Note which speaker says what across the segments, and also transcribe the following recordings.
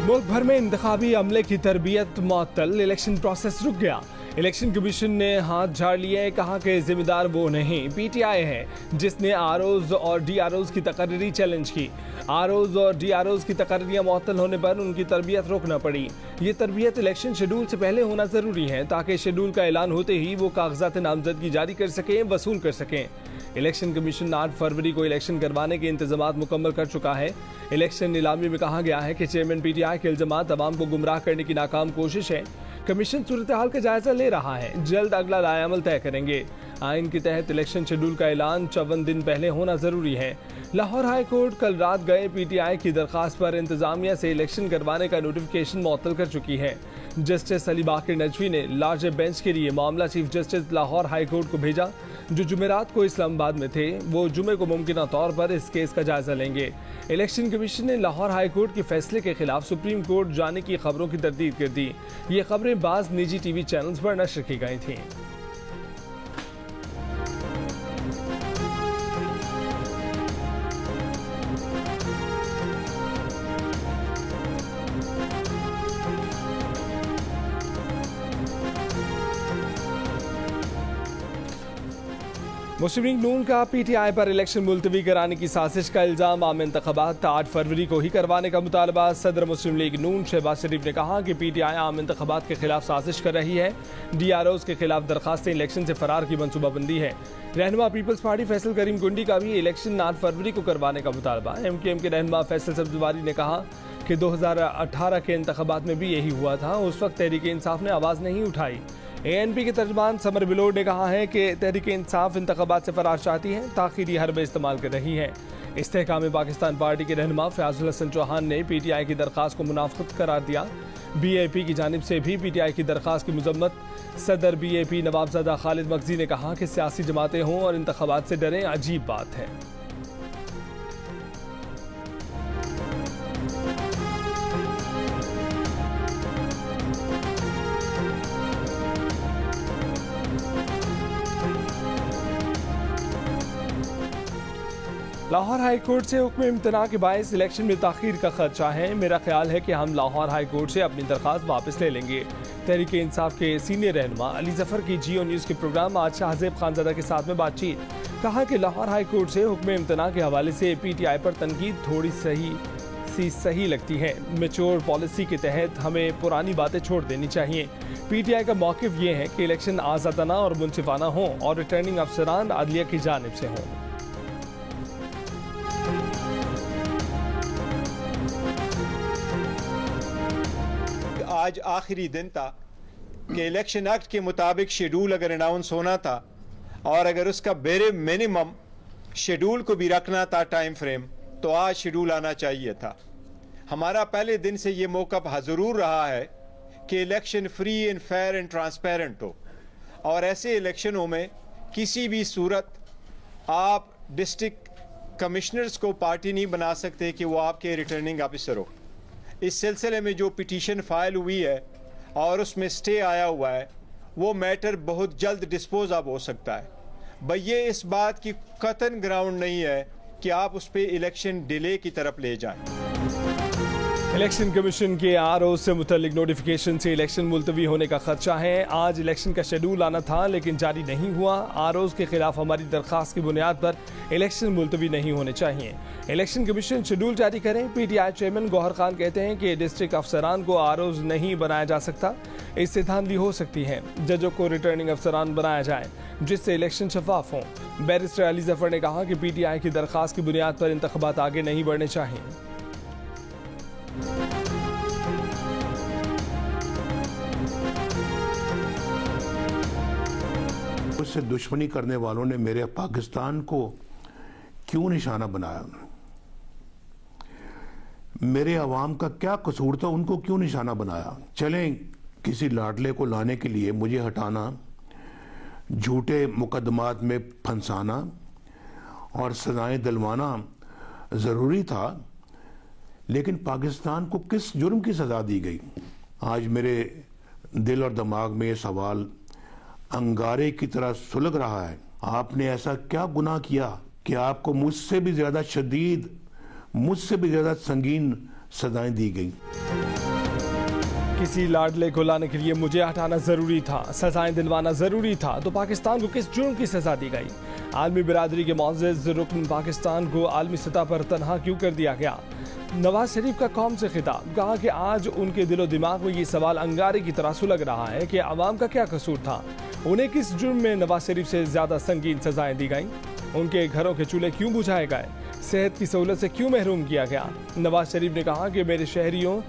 Speaker 1: मुल्क भर में इंतखाबी अमले की तरबियत मुअत्तल, इलेक्शन प्रोसेस रुक गया। इलेक्शन कमीशन ने हाथ झाड़ लिए, कहा कि जिम्मेदार वो नहीं PTI है जिसने आरओज और DROs की तकर्री चैलेंज की। आरओज और DROs की तकर्रियां मुअत्तल होने पर उनकी तरबियत रोकना पड़ी। ये तरबियत इलेक्शन शेड्यूल से पहले होना जरूरी है ताकि शेड्यूल का ऐलान होते ही वो कागजात नामजदगी जारी कर सकें, वसूल कर सकें। इलेक्शन कमीशन 8 फरवरी को इलेक्शन करवाने के इंतजाम मुकम्मल कर चुका है। इलेक्शन नीलामी में कहा गया है कि चेयरमैन PTI के इल्जामात अवाम को गुमराह करने की नाकाम कोशिश है। कमीशन सूरत हाल का जायजा ले रहा है, जल्द अगला लाएअमल तय करेंगे। आइन के तहत इलेक्शन शेड्यूल का ऐलान 54 दिन पहले होना जरूरी है। लाहौर हाई कोर्ट कल रात गए PTI की दरखास्त पर इंतजामिया से इलेक्शन करवाने का नोटिफिकेशन मुअत्तल कर चुकी है। जस्टिस अली बाकर नजवी ने लार्जर बेंच के लिए मामला chief justice Lahore high court को भेजा, जो जुमेरात को इस्लामाबाद में थे। वो जुमे को मुमकिन तौर पर इस केस का जायजा लेंगे। इलेक्शन कमीशन ने लाहौर हाई कोर्ट के फैसले के खिलाफ सुप्रीम कोर्ट जाने की खबरों की तरदीद कर दी। ये खबरें बाज निजी TV चैनल्स पर नशर की गई थीं। मुस्लिम लीग नून का PTI पर इलेक्शन मुलतवी कराने की साजिश का इल्जाम। आम इंतखाबात 8 फरवरी को ही करवाने का मुतालबा। सदर मुस्लिम लीग नून शहबाज शरीफ ने कहा कि PTI आम इंतखाबात के खिलाफ साजिश कर रही है। DROs के खिलाफ दरखास्तें इलेक्शन से फरार की मनसूबाबंदी है। रहनुमा पीपल्स पार्टी फैसल करीम गुंडी का भी इलेक्शन 8 फरवरी को करवाने का मुतालबा। MKM के रहनुमा फैसल सब्जवारी ने कहा कि 2018 के इंतखाबात में भी यही हुआ था, उस वक्त तहरीक इंसाफ ने आवाज़ नहीं उठाई। ANP के तर्जमान समर बिलोड ने कहा है कि तहरीक इंसाफ इंतखाबात से फरार चाहती है, ताखीरी हरबे इस्तेमाल कर रही है। इस्तेहकाम पाकिस्तान पार्टी के रहनुमा फयाजुल हसन चौहान ने PTI की दरखास्त को मुनाफिक करार दिया। BAP की जानिब से भी PTI की दरखास्त की मजम्मत। सदर BAP नवाबजादा खालिद मगजी ने कहा कि सियासी जमातें हों और इंतखाबात से डरें अजीब बात है। लाहौर हाई कोर्ट से हुक्म इम्तना के बायस इलेक्शन में ताखीर का खदशा है। मेरा ख्याल है कि हम लाहौर हाई कोर्ट से अपनी दरखास्त वापस ले लेंगे। तहरीक इंसाफ के सीनियर रहनुमा अली जफर की GO न्यूज़ के प्रोग्राम आज शाहजेब खानजादा के साथ में बातचीत। कहा कि लाहौर हाई कोर्ट से हुक्म इम्तना के हवाले से PTI पर तनकीद थोड़ी सही लगती है। मेच्योर पॉलिसी के तहत हमें पुरानी बातें छोड़ देनी चाहिए। PTI का मौक़िफ़ ये है कि इलेक्शन आज़ादाना और मुनसिफाना हो और रिटर्निंग अफसरान अदलिया की जानिब से हों।
Speaker 2: आज आखिरी दिन था कि इलेक्शन एक्ट के मुताबिक शेड्यूल अगर अनाउंस होना था और अगर उसका बेरे मिनिमम शेड्यूल को भी रखना था टाइम फ्रेम, तो आज शेड्यूल आना चाहिए था। हमारा पहले दिन से ये मौक़िफ़ ज़रूर रहा है कि election free and fair and transparent हो, और ऐसे इलेक्शनों में किसी भी सूरत आप डिस्ट्रिक्ट कमिश्नर्स को पार्टी नहीं बना सकते कि वो आपके रिटर्निंग ऑफिसर हो। इस सिलसिले में जो पिटीशन फाइल हुई है और उसमें स्टे आया हुआ है, वो मैटर बहुत जल्द डिस्पोज ऑफ हो सकता है। भाई ये इस बात की कतन ग्राउंड नहीं है कि आप उस पर इलेक्शन डिले की तरफ ले जाएं।
Speaker 1: इलेक्शन कमीशन के RO से मुतल्लिक नोटिफिकेशन से इलेक्शन मुलतवी होने का खदशा है। आज इलेक्शन का शेड्यूल आना था लेकिन जारी नहीं हुआ। ROs के खिलाफ हमारी दरखास्त की बुनियाद पर इलेक्शन मुलतवी नहीं होने चाहिए। इलेक्शन कमीशन शेड्यूल जारी करें। PTI चेयरमैन गौहर खान कहते हैं कि डिस्ट्रिक्ट अफसरान को ROs नहीं बनाया जा सकता, इससे धांधली हो सकती है। जजों को रिटर्निंग अफसरान बनाया जाए जिससे इलेक्शन शफाफ हों। बैरिस्टर अली जफर ने कहा कि PTI की दरखास्त की बुनियाद पर इंतखाबात आगे नहीं बढ़ने चाहिए।
Speaker 3: उससे दुश्मनी करने वालों ने मेरे पाकिस्तान को क्यों निशाना बनाया? मेरे अवाम का क्या कसूर था, उनको क्यों निशाना बनाया? चलें, किसी लाडले को लाने के लिए मुझे हटाना, झूठे मुकदमात में फंसाना और सजाएं दिलवाना जरूरी था, लेकिन पाकिस्तान को किस जुर्म की सजा दी गई? आज मेरे दिल और दिमाग में ये सवाल अंगारे की तरह सुलग रहा है। आपने ऐसा क्या गुनाह किया कि आपको मुझसे भी ज्यादा शदीद, मुझसे भी ज्यादा संगीन सजाएं दी गई?
Speaker 1: किसी लाडले को लाने के लिए मुझे हटाना जरूरी था, सजाएं दिलवाना जरूरी था, तो पाकिस्तान को किस जुर्म की सजा दी गई? आलमी बिरादरी के मुअज़्ज़िज़ रुकन पाकिस्तान को आलमी सतह पर तनहा क्यों कर दिया गया? नवाज शरीफ का कौम से खिताब, कहा कि आज उनके दिलो दिमाग में ये सवाल अंगारे की तरह सुलग रहा है कि अवाम का क्या कसूर था, उन्हें किस जुर्म में नवाज शरीफ से ज्यादा संगीन सजाएं दी गईं, उनके घरों के चूल्हे क्यों बुझाए गए, सेहत की सहूलत से क्यों महरूम किया गया? नवाज शरीफ ने कहा कि मेरे शहरियों,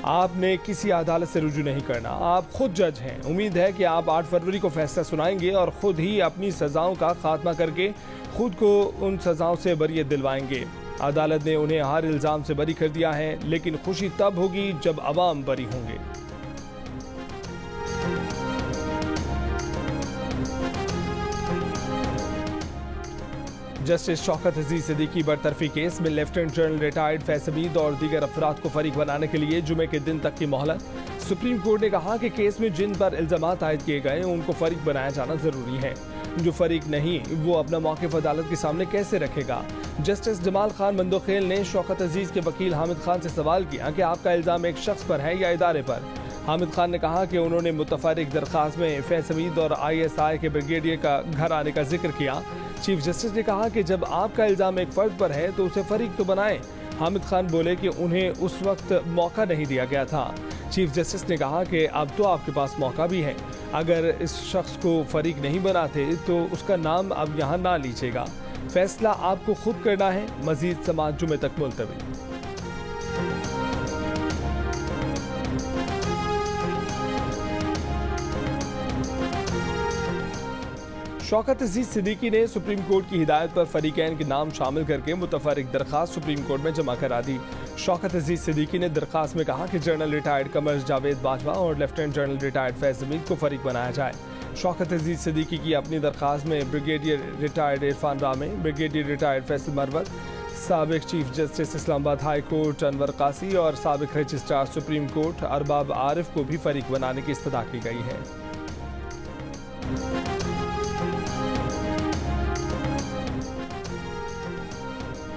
Speaker 1: आपने किसी अदालत से रुजू नहीं करना, आप खुद जज हैं। उम्मीद है कि आप 8 फरवरी को फैसला सुनाएंगे और खुद ही अपनी सजाओं का खात्मा करके खुद को उन सजाओं से बरियत दिलवाएंगे। अदालत ने उन्हें हर इल्जाम से बरी कर दिया है, लेकिन खुशी तब होगी जब अवाम बरी होंगे। जस्टिस शौकत अजीज सिद्दीकी बरतरफी केस में लेफ्टिनेंट जनरल रिटायर्ड फैज़ हमीद और दीगर अफराद को फरीक बनाने के लिए जुमे के दिन तक की मोहलत। सुप्रीम कोर्ट ने कहा कि केस में जिन पर इल्जामात आयद किए गए उनको फरीक बनाया जाना जरूरी है। जो फरीक नहीं वो अपना मौक़िफ़ अदालत के सामने कैसे रखेगा? जस्टिस जमाल खान मंदोखेल ने शौकत अजीज के वकील हामिद खान से सवाल किया कि आपका इल्जाम एक शख्स पर है या इदारे पर। हामिद खान ने कहा कि उन्होंने मुतफर्रिक दरख्वास्त में फैज़ हमीद और ISI के ब्रिगेडियर का घर आने का जिक्र किया। चीफ जस्टिस ने कहा कि जब आपका इल्जाम एक फर्द पर है तो उसे फरीक तो बनाएं। हामिद खान बोले कि उन्हें उस वक्त मौका नहीं दिया गया था। चीफ जस्टिस ने कहा कि अब तो आपके पास मौका भी है, अगर इस शख्स को फरीक नहीं बनाते तो उसका नाम अब यहाँ ना लीजिएगा, फैसला आपको खुद करना है। मजीद समाअत जुमे तक मुलतवी। शौकत अजीज सिद्दीकी ने सुप्रीम कोर्ट की हिदायत पर फरीकैन के नाम शामिल करके मुतफर्रिक दरख्वास्त सुप्रीम कोर्ट में जमा करा दी। शौकत अजीज सिद्दीकी ने दरख्वास्त में कहा कि जनरल रिटायर्ड कमर जावेद बाजवा और लेफ्टिनेंट जनरल रिटायर्ड फैज़ हमीद को फरीक बनाया जाए। शौकत अजीज सिद्दीकी की अपनी दरख्वास्त में ब्रिगेडियर रिटायर्ड इरफान रामे, ब्रिगेडियर रिटायर्ड फैसल मरवत, साबिक chief justice Islamabad high court Anwar कासी और साबिक registrar supreme court Arbab Arif को भी फरीक बनाने की इस्तदा की गई है।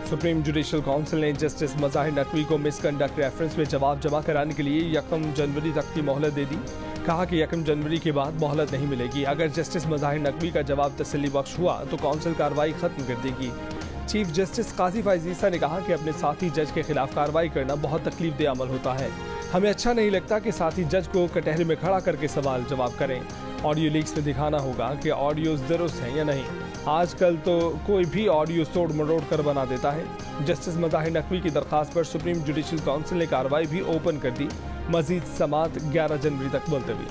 Speaker 1: सुप्रीम जुडिशल काउंसिल ने जस्टिस मज़ाहिर नकवी को मिसकंडक्ट रेफरेंस में जवाब जमा कराने के लिए 1 जनवरी तक की मोहलत दे दी। कहा कि 1 जनवरी के बाद मोहलत नहीं मिलेगी। अगर जस्टिस मज़ाहिर नकवी का जवाब तसल्ली बख्श हुआ तो काउंसिल कार्रवाई खत्म कर देगी। चीफ जस्टिस काजी फैज़ ईसा ने कहा कि अपने साथी जज के खिलाफ कार्रवाई करना बहुत तकलीफ दे अमल होता है। हमें अच्छा नहीं लगता कि साथी जज को कटहरे में खड़ा करके सवाल जवाब करें। ऑडियो लीक्स में दिखाना होगा कि ऑडियोज दुरुस्त हैं या नहीं। आजकल तो कोई भी ऑडियो तोड़ मरोड़ कर बना देता है। जस्टिस मज़ाहिर नकवी की दरख्वास्त पर सुप्रीम जुडिशल काउंसिल ने कार्रवाई भी ओपन कर दी। मजीद समाअत 11 जनवरी तक मुलतवी।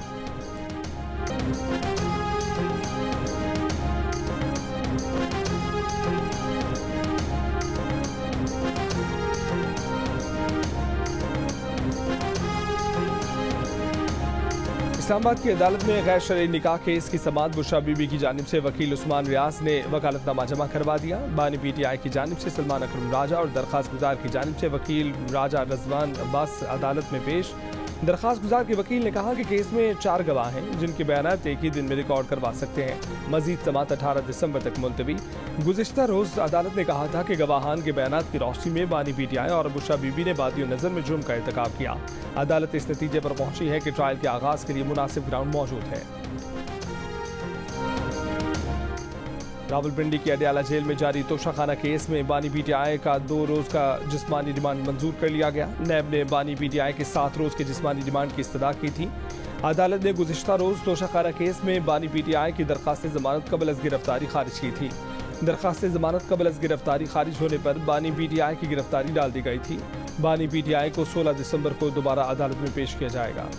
Speaker 1: इस्लामाबाद की अदालत में गैर शरई निकाह केस की समाअत बुशरा बीबी की जानिब से वकील उस्मान रियाज ने वकालतनामा जमा करवा दिया। बानी PTI की जानिब से सलमान अकरम राजा और दरख्वास्त गुजार की जानिब से वकील राजा रजवान अब्बास अदालत में पेश। दरख्वास्त गुजार के वकील ने कहा कि केस में 4 गवाह हैं जिनके बयानात एक ही दिन में रिकॉर्ड करवा सकते हैं। मजीद समाअत 18 दिसंबर तक मुलतवी। गुज़िश्ता रोज अदालत ने कहा था कि गवाहान के बयानात की रोशनी में बानी PTI और बुशरा बीबी ने बादियो नज़र में जुर्म का इर्तिकाब किया। अदालत इस नतीजे पर पहुंची है कि ट्रायल के आगाज के लिए मुनासिब ग्राउंड मौजूद है। रावलपिंडी की अडयाला जेल में जारी तोशाखाना केस में बानी PTI का 2 रोज का जिस्मानी रिमांड मंजूर कर लिया गया। नैब ने बानी PTI के 7 रोज के जिस्मानी रिमांड की इस्तदा की थी। अदालत ने गुज़िश्ता रोज तोशाखाना केस में बानी PTI की दरख्वास्त जमानत कबल अज़ गिरफ्तारी खारिज की थी। दरख्वास्त जमानत कबल अज़ गिरफ्तारी खारिज होने पर बानी PTI की गिरफ्तारी डाल दी गई थी। बानी PTI को 16 दिसंबर को दोबारा अदालत में पेश किया जाएगा।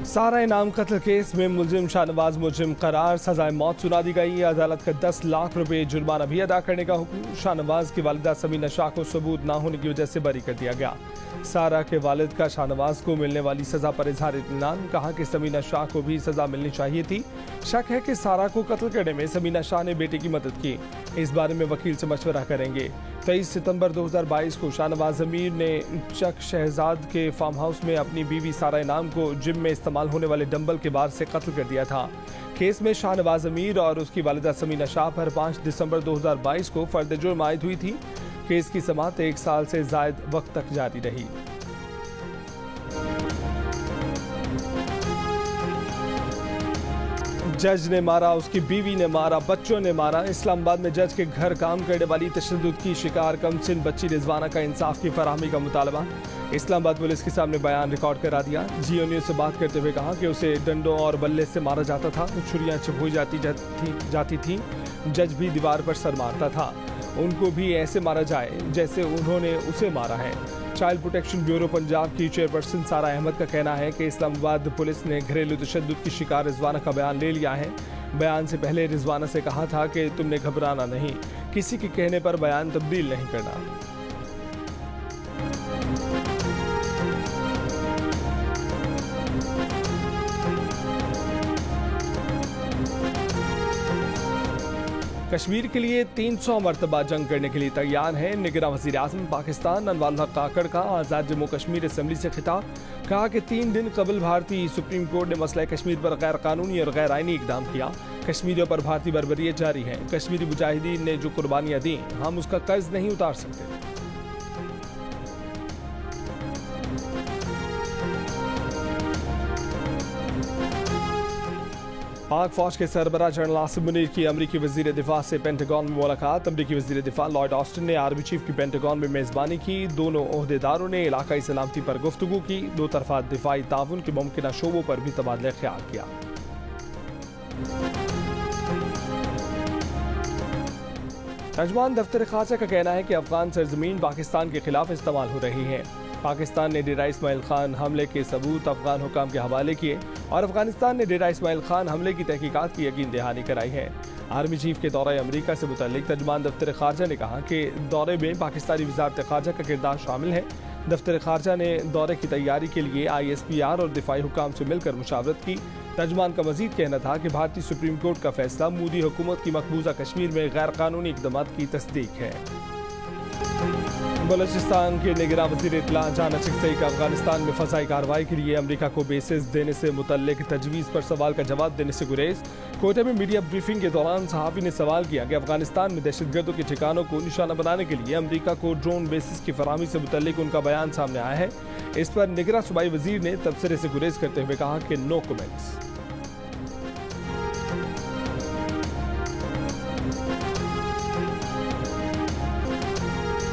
Speaker 1: सारा इनाम कत्ल केस में मुलजिम शाहनवाज मुजरिम करार, सजाए मौत सुना दी गई। अदालत का 10 लाख रुपए जुर्माना भी अदा करने का हुक्म। शाहनवाज की वालिदा समीना शाह को सबूत ना होने की वजह से बरी कर दिया गया। सारा के वालिद का शाहनवाज को मिलने वाली सजा पर इजहार इत्मीनान, कहा कि समीना शाह को भी सजा मिलनी चाहिए थी। शक है कि सारा को कत्ल करने में समीना शाह ने बेटे की मदद की। इस बारे में वकील से मशवरा करेंगे। 23 सितंबर 2022 को शाहनवाज अमीर ने चक शहजाद के फार्म हाउस में अपनी बीवी सारा इनाम को जिम में इस्तेमाल होने वाले डंबल के बार से कत्ल कर दिया था। केस में शाहनवाज अमीर और उसकी वालिदा समीना शाह पर 5 दिसंबर 2022 को फर्द जुर्म आयद हुई थी। केस की समाअत 1 साल से ज़ायद वक्त तक जारी रही। जज ने मारा, उसकी बीवी ने मारा, बच्चों ने मारा। इस्लामाबाद में जज के घर काम करने वाली तशद्दुद की शिकार कमसिन बच्ची रिजवाना का इंसाफ की फराहमी का मुतालबा। इस्लामाबाद पुलिस के सामने बयान रिकॉर्ड करा दिया। जियो न्यूज़ से बात करते हुए कहा कि उसे डंडों और बल्ले से मारा जाता था, छुरियां चुभोई जाती थी। जज भी दीवार पर सर मारता था। उनको भी ऐसे मारा जाए जैसे उन्होंने उसे मारा है। चाइल्ड प्रोटेक्शन ब्यूरो पंजाब की चेयरपर्सन सारा अहमद का कहना है कि इस्लामाबाद पुलिस ने घरेलू तशद्दुद की शिकार रिजवाना का बयान ले लिया है। बयान से पहले रिजवाना से कहा था कि तुमने घबराना नहीं, किसी के कहने पर बयान तब्दील नहीं करना। कश्मीर के लिए 300 मरतबा जंग करने के लिए तैयार है। निगरां वज़ीर आज़म पाकिस्तान अनवारुल हक काकड़ का आज़ाद जम्मू कश्मीर असेंबली से खिताब। कहा कि 3 दिन कबल भारतीय सुप्रीम कोर्ट ने मसला कश्मीर पर गैर कानूनी और गैर आईनी इकदाम किया। कश्मीरियों पर भारतीय बर्बरियत जारी है। कश्मीरी मुजाहिदीन ने जो कुर्बानियां दी, हम उसका कर्ज नहीं उतार सकते। पाक फौज के सरबराह जनरल आसिम मुनीर की अमरीकी वजीर दिफा से पेंटागन में मुलाकात। अमरीकी वजीर दिफा लॉयड ऑस्टिन ने आर्मी चीफ की पेंटागन में मेजबानी की। दोनों ओहदेदारों ने इलाकाई सलामती पर गुफ्तगू की। दो तरफा दिफाई ताउन के मुमकिन शोबों पर भी तबादला ख्याल किया। तर्जुमान दफ्तर खासा का कहना है कि अफगान सरजमीन पाकिस्तान के खिलाफ इस्तेमाल हो रही है। पाकिस्तान ने डेरा इस्माइल खान हमले के सबूत अफगान हुकाम के हवाले किए और अफगानिस्तान ने डेरा इस्माइल खान हमले की तहकीकात की यकीन दहानी कराई है। आर्मी चीफ के दौरे अमरीका से मुतल्लिक तर्जुमान दफ्तर खारजा ने कहा कि दौरे में पाकिस्तानी वजारत खारजा का किरदार शामिल है। दफ्तर खारजा ने दौरे की तैयारी के लिए ISPR और दिफाई हुकाम से मिलकर मुशावरत की। तर्जुमान का मजीद कहना था कि भारतीय सुप्रीम कोर्ट का फैसला मोदी हुकूमत की मकबूजा कश्मीर में गैर कानूनी इक़दाम की तस्दीक है। बलूचिस्तान के निगरान वज़ीर इत्तला जाना चिकसई का अफगानिस्तान में फ़ज़ाई कार्रवाई के लिए अमरीका को बेसिस देने से मुतल्लिक तजवीज़ पर सवाल का जवाब देने से गुरेज। कोयटा में मीडिया ब्रीफिंग के दौरान सहाफ़ी ने सवाल किया कि अफगानिस्तान में दहशतगर्दों के ठिकानों को निशाना बनाने के लिए अमरीका को ड्रोन बेसिस की फराहमी से मुतल्लिक उनका बयान सामने आया है। इस पर निगरान सूबाई वज़ीर ने तबसरे से गुरेज करते हुए कहा कि नो कमेंट्स।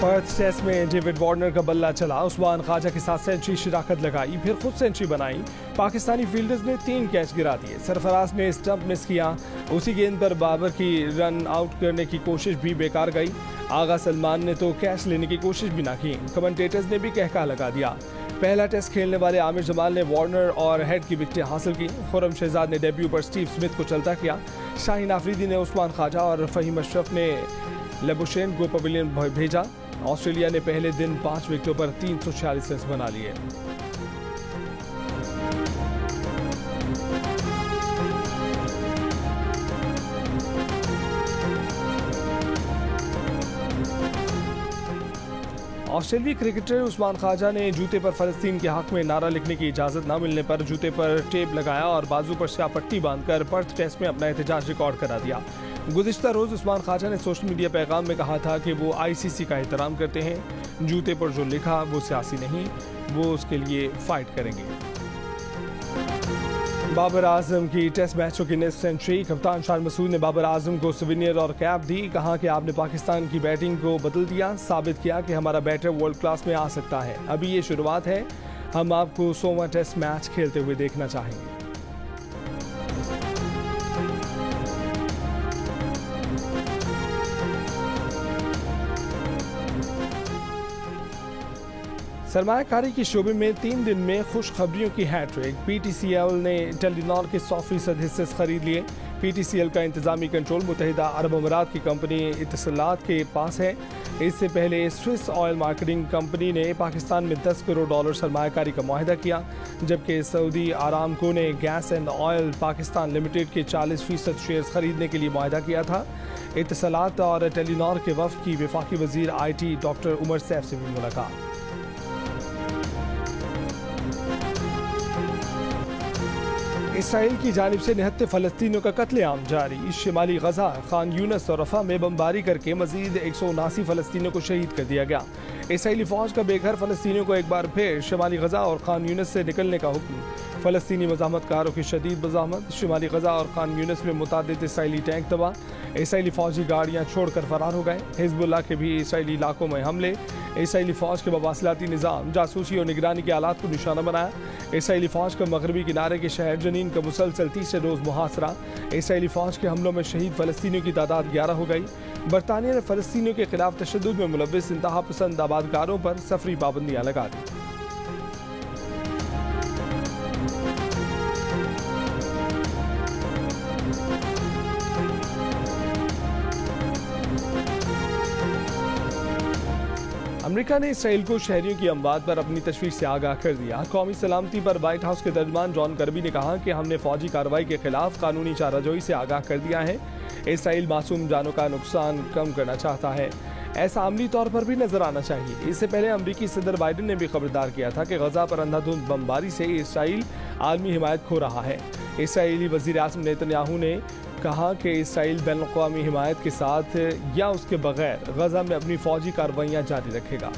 Speaker 1: पर्थ टेस्ट में डेविड वार्नर का बल्ला चला। उस्मान ख्वाजा के साथ सेंचुरी शिराकत लगाई, फिर खुद सेंचुरी बनाई। पाकिस्तानी फील्डर्स ने 3 कैच गिरा दिए। सरफराज ने स्टंप मिस किया। उसी गेंद पर बाबर की रन आउट करने की कोशिश भी बेकार गई। आगा सलमान ने तो कैच लेने की कोशिश भी ना की। कमेंटेटर्स ने भी कहका लगा दिया। पहला टेस्ट खेलने वाले आमिर जमाल ने वार्नर और हेड की विकेटें हासिल की। खुर्रम शहजाद ने डेब्यू पर स्टीव स्मिथ को चलता किया। शाहीन आफरीदी ने उस्मान ख्वाजा और फहीम अशरफ ने लेबुशेन को पवेलियन भेजा। ऑस्ट्रेलिया ने पहले दिन 5 विकेटों पर 346 रन बना लिए। ऑस्ट्रेलियाई क्रिकेटर उस्मान ख्वाजा ने जूते पर फलस्तीन के हक में नारा लिखने की इजाजत न मिलने पर जूते पर टेप लगाया और बाजू पर स्याह पट्टी बांधकर पर्थ टेस्ट में अपना एहतजाज रिकॉर्ड करा दिया। गुज़िश्ता रोज़ उस्मान ख्वाजा ने सोशल मीडिया पैगाम में कहा था कि वो ICC का एहतराम करते हैं। जूते पर जो लिखा वो सियासी नहीं, वो उसके लिए फाइट करेंगे। बाबर आजम की टेस्ट मैचों की नेक्स्ट सेंचुरी। कप्तान शान मसूद ने बाबर आजम को सुवेनियर और कैप दी। कहा कि आपने पाकिस्तान की बैटिंग को बदल दिया, साबित किया कि हमारा बैटर वर्ल्ड क्लास में आ सकता है। अभी ये शुरुआत है, हम आपको 100वां टेस्ट मैच खेलते हुए देखना चाहेंगे। सरमायाकारी की शोबे में 3 दिन में खुशखबरियों की हैट्रिक। PTCL ने टेलीनॉर के 100% हिस्से खरीद लिए। PTCL का इंतजामी कंट्रोल मुत्तहिदा अरब अमीरात की कंपनी इत्तसलात के पास है। इससे पहले स्विस ऑयल मार्केटिंग कंपनी ने पाकिस्तान में $10 करोड़ सरमायाकारी का मुआहदा किया, जबकि सऊदी आरामको ने gas and oil Pakistan limited के 40% शेयर्स खरीदने के लिए मुआहदा किया था। इत्तसलात और टेलीनॉर के वफ़द की वफाकी वज़ीर IT डॉक्टर उमर सैफ से भी मुलाकात। इसराइल की जानिब से निहत्ते फ़लस्तीनियों का कत्लेआम जारी। शिमाली गजा खान यूनस और रफा में बमबारी करके मजीद 179 फ़लस्तीनियों को शहीद कर दिया गया। इसराइली फ़ौज का बेघर फ़लस्तीनियों को एक बार फिर शिमाली गजा और खान यूनस से निकलने का हुक्म। फ़लस्तीनी मज़ाहमतकारों की शदीद मज़ाहमत। शिमाली गजा और खान यूनस में मुतादिद इसराइली टैंक तबाह। इसराइली फ़ौजी गाड़ियाँ छोड़कर फरार हो गए। हिज़्बुल्लाह के भी इसराइली इलाकों में हमले। इसराइली फ़ौज के मवासिलाती निज़ाम जासूसी और निगरानी के आलात को निशाना बनाया। इसराइली फ़ौज का मगरबी किनारे के शहर जनीन का मुसलसल तीसरे रोज़ मुहासरा। इसराइली फ़ौज के हमलों में शहीद फ़लस्तीनियों की तादाद 11 हो गई। बरतानिया ने फ़लस्तीनियों के खिलाफ तशद्दुद में मुलव्विस इंतहा पसंद आबादकारों पर सफरी पाबंदियाँ लगा दी। अमेरिका ने इसराइल को शहरियों की अमवात पर अपनी तशवीश से आगाह कर दिया। कौमी सलामती पर व्हाइट हाउस के तर्जमान जॉन कर्बी ने कहा कि हमने फौजी कार्रवाई के खिलाफ कानूनी चाराजोई से आगाह कर दिया है। इसराइल मासूम जानों का नुकसान कम करना चाहता है, ऐसा अमली तौर पर भी नजर आना चाहिए। इससे पहले अमरीकी सदर बाइडन ने भी खबरदार किया था कि गजा पर अंधाधुंध बमबारी से इसराइल आलमी हिमायत खो रहा है। इसराइली वज़ीर आज़म नेतन्याहू ने कहा कि इसराइल बैनुल-अक़वामी हिमायत के साथ या उसके बगैर गजा में अपनी फौजी कार्रवाइयाँ जारी रखेगा।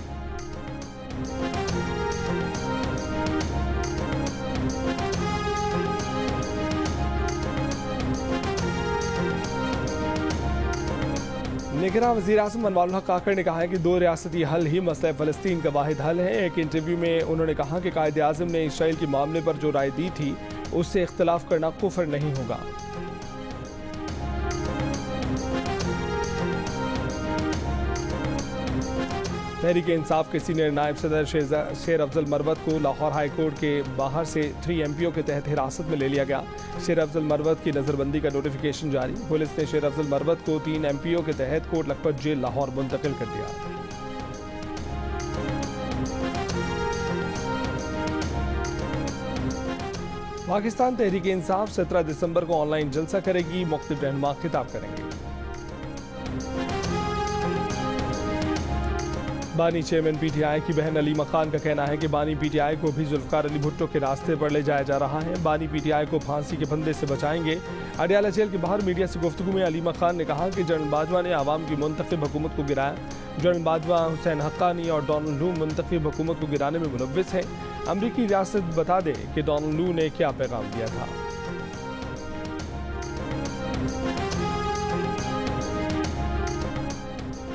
Speaker 1: निगरान वज़ीर आज़म अनवारुल हक काकड़ ने कहा है कि दो रियासती हल ही मसला फ़लस्तीन का वाहिद हल है। एक इंटरव्यू में उन्होंने कहा कि कायदे आज़म ने इसराइल के मामले पर जो राय दी थी उससे इख्तलाफ करना कुफ्र नहीं होगा। तहरीक इंसाफ के सीनियर नायब सदर शेर अफजल मरवत को लाहौर हाई कोर्ट के बाहर से 3 MPO के तहत हिरासत में ले लिया गया। शेर अफजल मरवत की नज़रबंदी का नोटिफिकेशन जारी। पुलिस ने शेर अफजल मरवत को 3 MPO के तहत कोट लखपत जेल लाहौर मुंतकिल कर दिया। पाकिस्तान तहरीक इंसाफ 17 दिसंबर को ऑनलाइन जलसा करेगी। मुख्तलिफ रहनुमा खिताब करेंगे। बानी चेयरमैन PTI की बहन अलीमा खान का कहना है कि बानी PTI को भी जुल्फ़िकार अली भुट्टो के रास्ते पर ले जाया जा रहा है। बानी PTI को फांसी के फंदे से बचाएंगे। अडयाला जेल के बाहर मीडिया से गुफ्तगू में अलीमा खान ने कहा कि जनरल बाजवा ने आवाम की मुंतखब हुकूमत को गिराया। जनरल बाजवा हुसैन हक्कानी और डोनाल्ड लू मुंतखब हुकूमत को गिराने में मुलव्विस है। अमरीकी रियासत बता दे कि डोनाल्ड लू ने क्या पैगाम दिया था।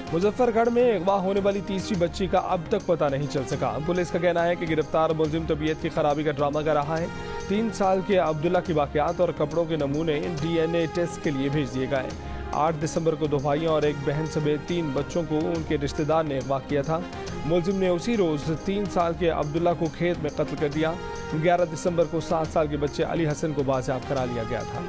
Speaker 1: मुजफ्फरगढ़ में अगवा होने वाली तीसरी बच्ची का अब तक पता नहीं चल सका। पुलिस का कहना है कि गिरफ्तार मुलजिम तबीयत की खराबी का ड्रामा कर रहा है। 3 साल के अब्दुल्ला की वाकयात और कपड़ों के नमूने DNA टेस्ट के लिए भेज दिए गए। 8 दिसंबर को 2 भाइयों और एक बहन समेत 3 बच्चों को उनके रिश्तेदार ने अगवा किया था। मुलजिम ने उसी रोज 3 साल के अब्दुल्ला को खेत में कत्ल कर दिया। 11 दिसंबर को 7 साल के बच्चे अली हसन को बाजियाब करा लिया गया था।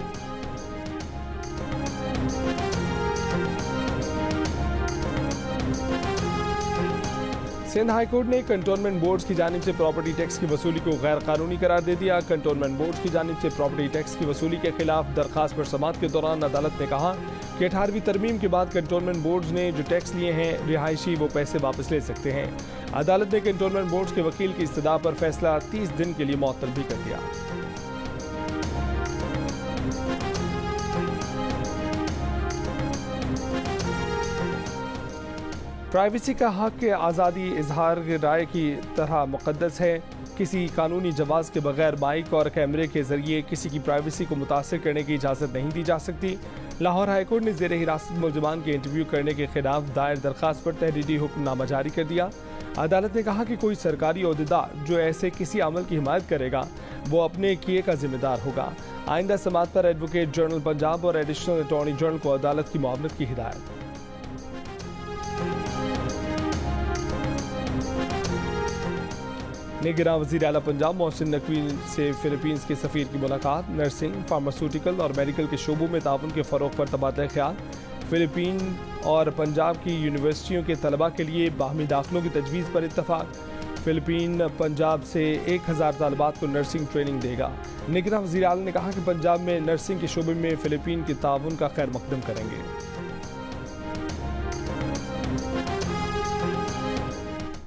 Speaker 1: सिंध हाई कोर्ट ने कंटोनमेंट बोर्ड्स की जानिब से प्रॉपर्टी टैक्स की वसूली को गैर कानूनी करार दे दिया। कंटोनमेंट बोर्ड्स की जानिब से प्रॉपर्टी टैक्स की वसूली के खिलाफ दरखास्त पर समाअत के दौरान अदालत ने कहा कि 18वीं तरमीम के बाद कंटोनमेंट बोर्ड्स ने जो टैक्स लिए हैं रिहायशी वो पैसे वापस ले सकते हैं। अदालत ने कंटोनमेंट बोर्ड्स के वकील की इस्तदा पर फैसला 30 दिन के लिए मुअत्तल भी कर दिया। प्राइवेसी का हक आज़ादी इजहार राय की तरह मुक़द्दस है। किसी कानूनी जवाज़ के बगैर माइक और कैमरे के जरिए किसी की प्राइवेसी को मुतासर करने की इजाज़त नहीं दी जा सकती। लाहौर हाई कोर्ट ने ज़ेर हिरासत मुलज़मान के इंटरव्यू करने के खिलाफ दायर दरखास्त पर तहरीरी हुक्मनामा जारी कर दिया। अदालत ने कहा कि कोई सरकारी ओहदेदार जो ऐसे किसी अमल की हिमायत करेगा वो अपने किए का जिम्मेदार होगा। आइंदा समाअत पर एडवोकेट जनरल पंजाब और एडिशनल अटॉर्नी जनरल को अदालत की मुआवनत की हिदायत। निगरान वज़ीर आला पंजाब मोहसिन नकवी से फिलीपींस के सफ़ीर की मुलाकात। नर्सिंग, फार्मास्यूटिकल और मेडिकल के शोबों में ताउन के फ़रोग़ पर तबादला ख्याल। फिलीपीन और पंजाब की यूनिवर्सिटियों के तलबा के लिए बाहमी दाखिलों की तजवीज़ पर इत्तफाक। फिलीपीन पंजाब से 1000 तालिबात को नर्सिंग ट्रेनिंग देगा। निगरान वज़ीर आला ने कहा कि पंजाब में नर्सिंग के शोबे में फिलीपीन के ताउन का खैर मकदम करेंगे।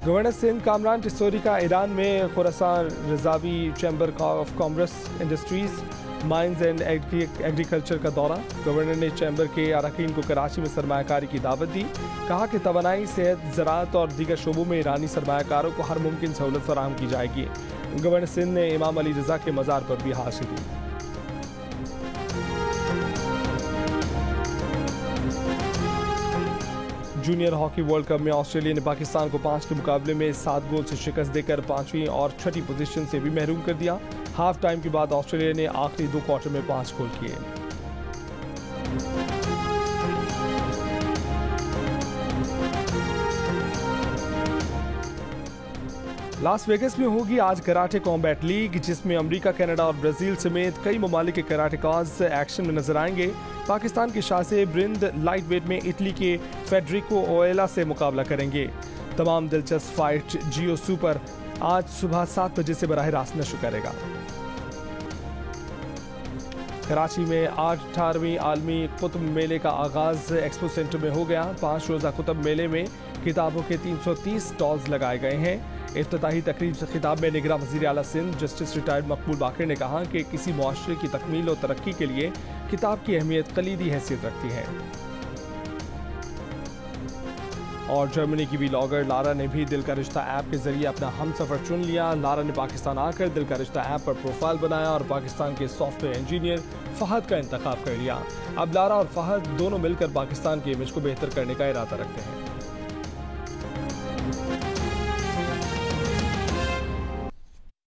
Speaker 1: गवर्नर सिंध कामरान टिस्सोरी का ईरान में Khorasan Razavi chamber of commerce industries mines and agriculture का दौरा। गवर्नर ने चैम्बर के अरकान को कराची में सरमायाकारी की दावत दी। कहा कि तवानाई, सेहत, ज़राअत और दीगर शोबों में ईरानी सरमायाकारों को हर मुमकिन सहूलत फराहम की जाएगी। गवर्नर सिंध ने इमाम अली रज़ा के मज़ार पर भी हाजिरी दी। जूनियर हॉकी वर्ल्ड कप में ऑस्ट्रेलिया ने पाकिस्तान को 5 के मुकाबले में 7 गोल से शिकस्त देकर 5वीं और 6ठी पोजीशन से भी महरूम कर दिया। हाफ टाइम के बाद ऑस्ट्रेलिया ने आखिरी 2 क्वार्टर में 5 गोल किए। लास वेगस में होगी आज कराटे कॉम्बैट लीग, जिसमें अमेरिका, कनाडा और ब्राजील समेत कई ममालिक के कराटेकाज एक्शन में नजर आएंगे। पाकिस्तान के शासे ब्रिंद लाइट वेट में इटली के फेडरिको ओएला से मुकाबला करेंगे। तमाम दिलचस्प फाइट जियो सुपर आज सुबह 7 बजे से बराह रास्त नशर करेगा। कराची में 18वीं आलमी कुतुब मेले का आगाज एक्सपो सेंटर में हो गया। 5 रोजा कुतुब मेले में किताबों के 330 स्टॉल्स लगाए गए हैं। इफ्तिताही तकरीब से खिताब में निगरान वज़ीर आला सिंध जस्टिस रिटायर्ड मकबूल बाक़िर ने कहा कि किसी मुआशरे की तकमील और तरक्की के लिए किताब की अहमियत कलीदी हैसियत रखती है। और जर्मनी की व्लॉगर लारा ने भी दिल का रिश्ता ऐप के जरिए अपना हमसफर चुन लिया। लारा ने पाकिस्तान आकर दिल का रिश्ता ऐप पर प्रोफाइल बनाया और पाकिस्तान के सॉफ्टवेयर इंजीनियर फहद का इंतखाब कर लिया। अब लारा और फहद दोनों मिलकर पाकिस्तान की इमेज को बेहतर करने का इरादा रखते हैं।